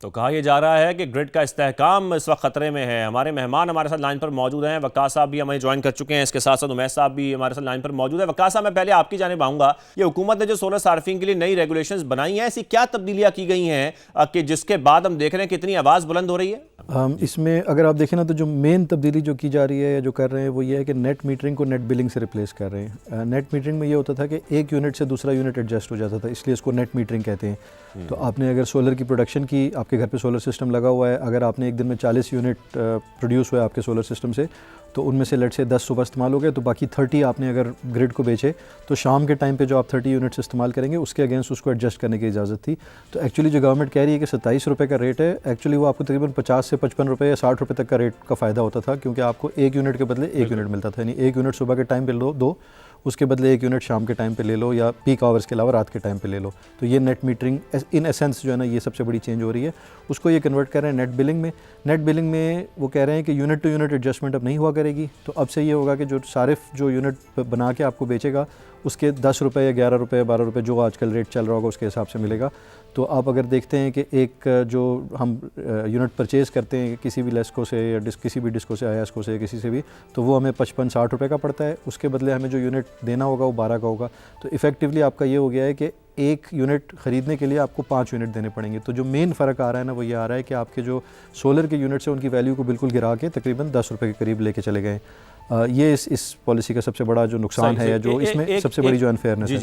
तो कहा यह जा रहा है कि ग्रिड का इस्तेहकाम इस वक्त खतरे में है। हमारे मेहमान हमारे साथ लाइन पर मौजूद हैं, वक्कास साहब भी हमें ज्वाइन कर चुके हैं, इसके साथ साथ उमैस साहब भी हमारे साथ लाइन पर मौजूद है। वक्कास साहब, मैं पहले आपकी जानिब आऊँगा, ये हुकूमत ने जो सोलर सार्फिंग के लिए नई रेगुलेशंस बनाई हैं, ऐसी क्या तब्दीलियाँ की गई हैं कि जिसके बाद हम देख रहे हैं कि इतनी आवाज़ बुलंद हो रही है? इसमें अगर आप देखें ना, तो जो मेन तब्दीली जो की जा रही है या जो कर रहे हैं वो ये है कि नेट मीटरिंग को नेट बिलिंग से रिप्लेस कर रहे हैं। नेट मीटरिंग में ये होता था कि एक यूनिट से दूसरा यूनिट एडजस्ट हो जाता था, इसलिए इसको नेट मीटरिंग कहते हैं। तो आपने अगर सोलर की प्रोडक्शन की, आपके घर पे सोलर सिस्टम लगा हुआ है, अगर आपने एक दिन में 40 यूनिट प्रोड्यूस हुआ आपके सोलर सिस्टम से, तो उनमें से लेट से 10 सुबह इस्तेमाल हो गए, तो बाकी 30 आपने अगर ग्रिड को बेचे, तो शाम के टाइम पे जो आप 30 यूनिट्स इस्तेमाल करेंगे उसके अगेंस्ट उसको एडजस्ट करने की इजाज़त थी। तो एक्चुअली जो गवर्नमेंट कह रही है कि 27 रुपये का रेट है, एक्चुअली वो आपको तकरीबन 50 से 55 रुपये या 60 रुपये तक का रेट का फ़ायदा होता था, क्योंकि आपको एक यूनिट के बदले एक यूनिट मिलता था। यानी एक यूनिट सुबह के टाइम पे लो, दो, उसके बदले एक यूनिट शाम के टाइम पे ले लो, या पीक आवर्स के अलावा रात के टाइम पे ले लो। तो ये नेट मीटरिंग इन एसेंस जो है ना, ये सबसे बड़ी चेंज हो रही है। उसको ये कन्वर्ट कर रहे हैं नेट बिलिंग में। नेट बिलिंग में वो कह रहे हैं कि यूनिट टू यूनिट एडजस्टमेंट अब नहीं हुआ करेगी। तो अब से ये होगा कि जो सारिफ जो यूनिट बना के आपको बेचेगा, उसके 10 रुपये या 11 रुपये 12 रुपये जो आजकल रेट चल रहा होगा उसके हिसाब से मिलेगा। तो आप अगर देखते हैं कि एक जो हम यूनिट परचेज़ करते हैं किसी भी लेस्को से या किसी भी डिस्को से, आयास्को से, किसी से भी, तो वो हमें 55-60 रुपये का पड़ता है। उसके बदले हमें जो यूनिट देना होगा वो 12 का होगा। तो इफ़ेक्टिवली आपका ये हो गया है कि एक यूनिट ख़रीदने के लिए आपको 5 यूनिट देने पड़ेंगे। तो जो मेन फ़र्क आ रहा है ना, वो ये आ रहा है कि आपके जो सोलर के यूनिट्स हैं उनकी वैल्यू को बिल्कुल गिरा के तकरीबन 10 रुपये के करीब लेके चले गए। ये इस पॉलिसी का सबसे बड़ा जो नुकसान है, या जो इसमें सबसे बड़ी जो अनफेयरनेस है।